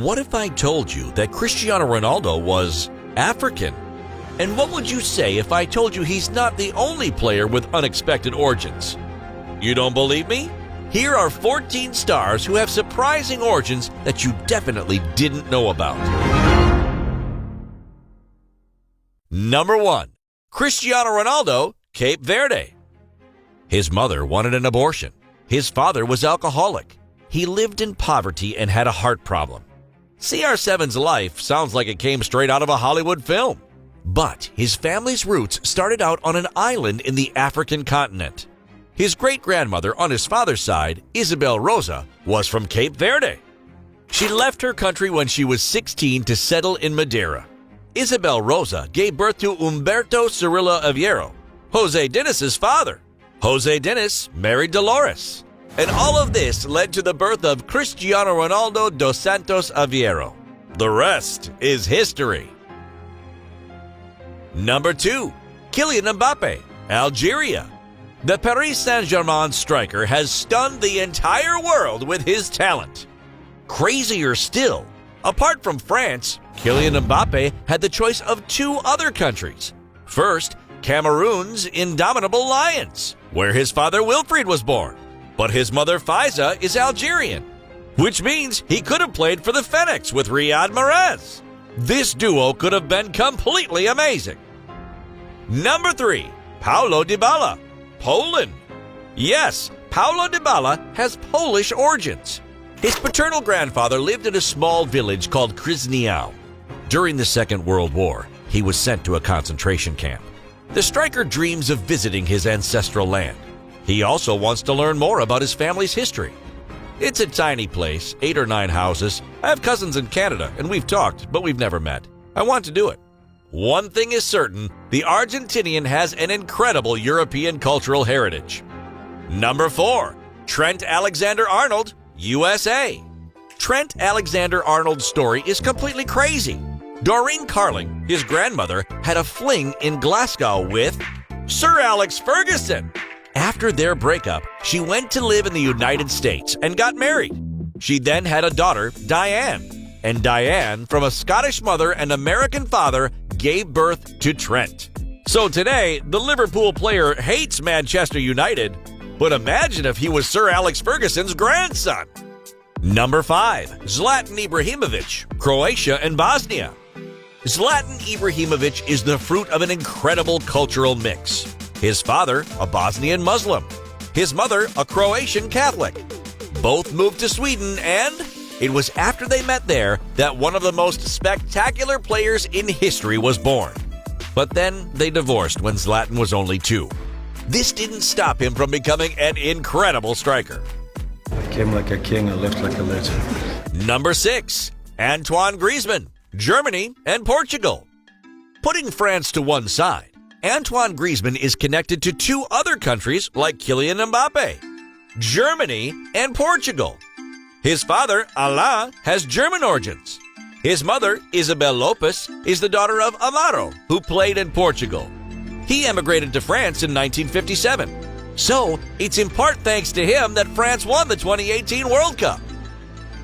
What if I told you that Cristiano Ronaldo was African? And what would you say if I told you he's not the only player with unexpected origins? You don't believe me? Here are 14 stars who have surprising origins that you definitely didn't know about. Number 1. Cristiano Ronaldo, Cape Verde. His mother wanted an abortion. His father was alcoholic. He lived in poverty and had a heart problem. CR7's life sounds like it came straight out of a Hollywood film. But his family's roots started out on an island in the African continent. His great-grandmother on his father's side, Isabel Rosa, was from Cape Verde. She left her country when she was 16 to settle in Madeira. Isabel Rosa gave birth to Humberto Cirilo Aveiro, Jose Dinis's father. Jose Dinis married Dolores. And all of this led to the birth of Cristiano Ronaldo dos Santos Aveiro. The rest is history. Number 2. Kylian Mbappe, Algeria. The Paris Saint-Germain striker has stunned the entire world with his talent. Crazier still, apart from France, Kylian Mbappe had the choice of 2 other countries. First, Cameroon's indomitable Lions, where his father Wilfried was born. But his mother Faiza is Algerian, which means he could have played for the Phoenix with Riyad Mahrez. This duo could have been completely amazing. Number 3. Paulo Dybala, Poland. Yes, Paulo Dybala has Polish origins. His paternal grandfather lived in a small village called Krzyżaniów. During the Second World War, he was sent to a concentration camp. The striker dreams of visiting his ancestral land. He also wants to learn more about his family's history. It's a tiny place, 8 or 9 houses. I have cousins in Canada, and we've talked, but we've never met. I want to do it. One thing is certain, the Argentinian has an incredible European cultural heritage. Number 4. Trent Alexander-Arnold, USA. Trent Alexander-Arnold's story is completely crazy. Doreen Carling, his grandmother, had a fling in Glasgow with Sir Alex Ferguson. After their breakup, she went to live in the United States and got married. She then had a daughter, Diane. And Diane, from a Scottish mother and American father, gave birth to Trent. So today, the Liverpool player hates Manchester United, but imagine if he was Sir Alex Ferguson's grandson. Number 5. Zlatan Ibrahimovic, Croatia and Bosnia. Zlatan Ibrahimovic is the fruit of an incredible cultural mix. His father, a Bosnian Muslim. His mother, a Croatian Catholic. Both moved to Sweden, and it was after they met there that one of the most spectacular players in history was born. But then they divorced when Zlatan was only 2. This didn't stop him from becoming an incredible striker. I came like a king, I left like a legend. Number 6. Antoine Griezmann, Germany and Portugal. Putting France to one side, Antoine Griezmann is connected to 2 other countries like Kylian Mbappe, Germany and Portugal. His father, Alain, has German origins. His mother, Isabel Lopes, is the daughter of Amaro, who played in Portugal. He emigrated to France in 1957. So, it's in part thanks to him that France won the 2018 World Cup.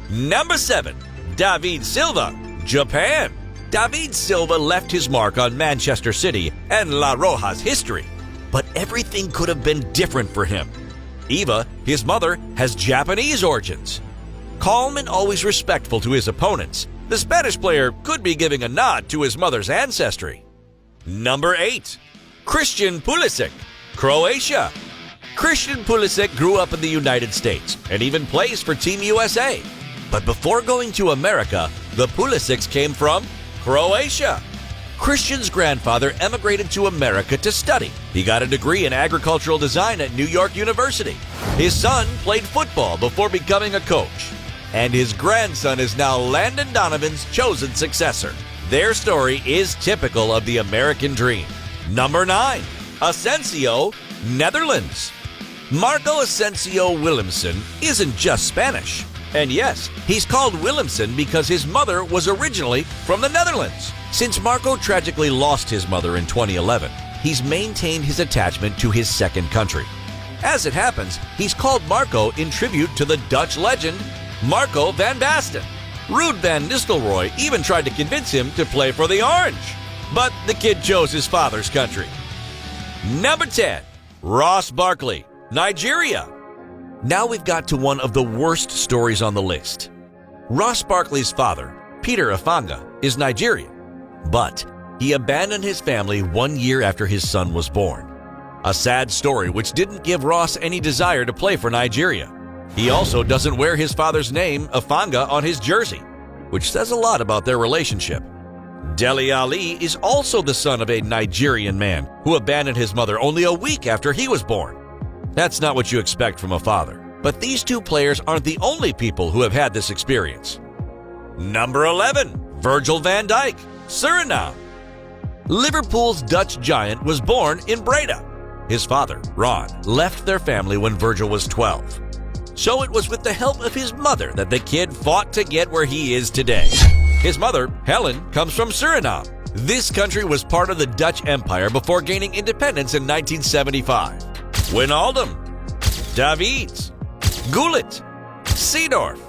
Number 7. David Silva, Japan. David Silva left his mark on Manchester City and La Roja's history. But everything could have been different for him. Eva, his mother, has Japanese origins. Calm and always respectful to his opponents, the Spanish player could be giving a nod to his mother's ancestry. Number 8. Christian Pulisic, Croatia. Christian Pulisic grew up in the United States and even plays for Team USA. But before going to America, the Pulisics came from Croatia. Christian's grandfather emigrated to America to study. He got a degree in agricultural design at New York University. His son played football before becoming a coach. And his grandson is now Landon Donovan's chosen successor. Their story is typical of the American dream. Number 9. Asensio, Netherlands. Marco Asensio Willemsen isn't just Spanish. And yes, he's called Willemsen because his mother was originally from the Netherlands. Since Marco tragically lost his mother in 2011, he's maintained his attachment to his second country. As it happens, he's called Marco in tribute to the Dutch legend Marco van Basten. Ruud van Nistelrooy even tried to convince him to play for the Orange, but the kid chose his father's country. Number 10. Ross Barkley, Nigeria. Now we've got to one of the worst stories on the list. Ross Barkley's father, Peter Afanga, is Nigerian, but he abandoned his family 1 year after his son was born. A sad story which didn't give Ross any desire to play for Nigeria. He also doesn't wear his father's name, Afanga, on his jersey, which says a lot about their relationship. Dele Alli is also the son of a Nigerian man who abandoned his mother only a week after he was born. That's not what you expect from a father, but these two players aren't the only people who have had this experience. Number 11. Virgil van Dijk, Suriname. Liverpool's Dutch giant was born in Breda. His father, Ron, left their family when Virgil was 12. So it was with the help of his mother that the kid fought to get where he is today. His mother, Helen, comes from Suriname. This country was part of the Dutch Empire before gaining independence in 1975. Wijnaldum, Davids, Gullit, Seedorf.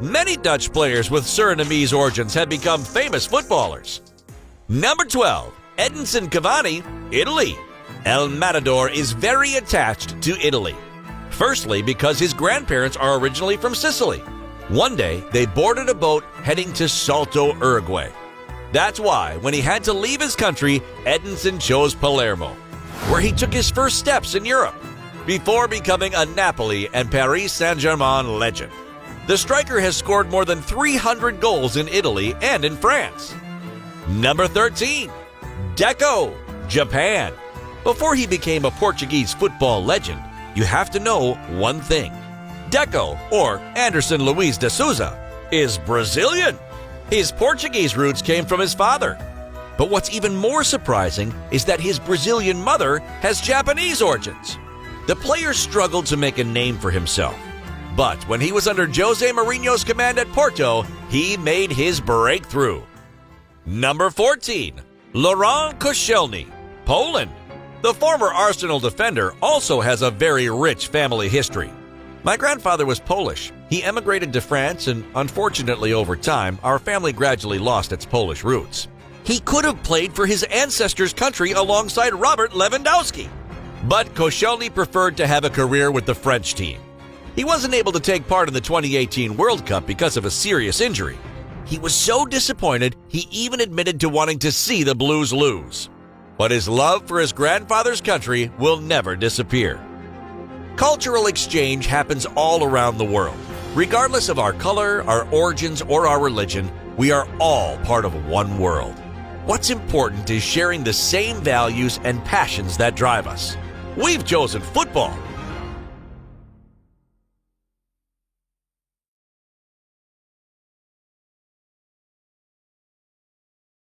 Many Dutch players with Surinamese origins have become famous footballers. Number 12. Edinson Cavani, Italy. El Matador is very attached to Italy. Firstly, because his grandparents are originally from Sicily. One day, they boarded a boat heading to Salto, Uruguay. That's why, when he had to leave his country, Edinson chose Palermo, where he took his first steps in Europe, before becoming a Napoli and Paris Saint-Germain legend. The striker has scored more than 300 goals in Italy and in France. Number 13. Deco, Japan. Before he became a Portuguese football legend, you have to know one thing. Deco, or Anderson Luiz de Souza, is Brazilian. His Portuguese roots came from his father. But what's even more surprising is that his Brazilian mother has Japanese origins. The player struggled to make a name for himself. But when he was under Jose Mourinho's command at Porto, he made his breakthrough. Number 14. Laurent Koscielny, Poland. The former Arsenal defender also has a very rich family history. My grandfather was Polish. He emigrated to France, and unfortunately over time, our family gradually lost its Polish roots. He could have played for his ancestors' country alongside Robert Lewandowski. But Koscielny preferred to have a career with the French team. He wasn't able to take part in the 2018 World Cup because of a serious injury. He was so disappointed, he even admitted to wanting to see the Blues lose. But his love for his grandfather's country will never disappear. Cultural exchange happens all around the world. Regardless of our color, our origins, or our religion, we are all part of one world. What's important is sharing the same values and passions that drive us. We've chosen football,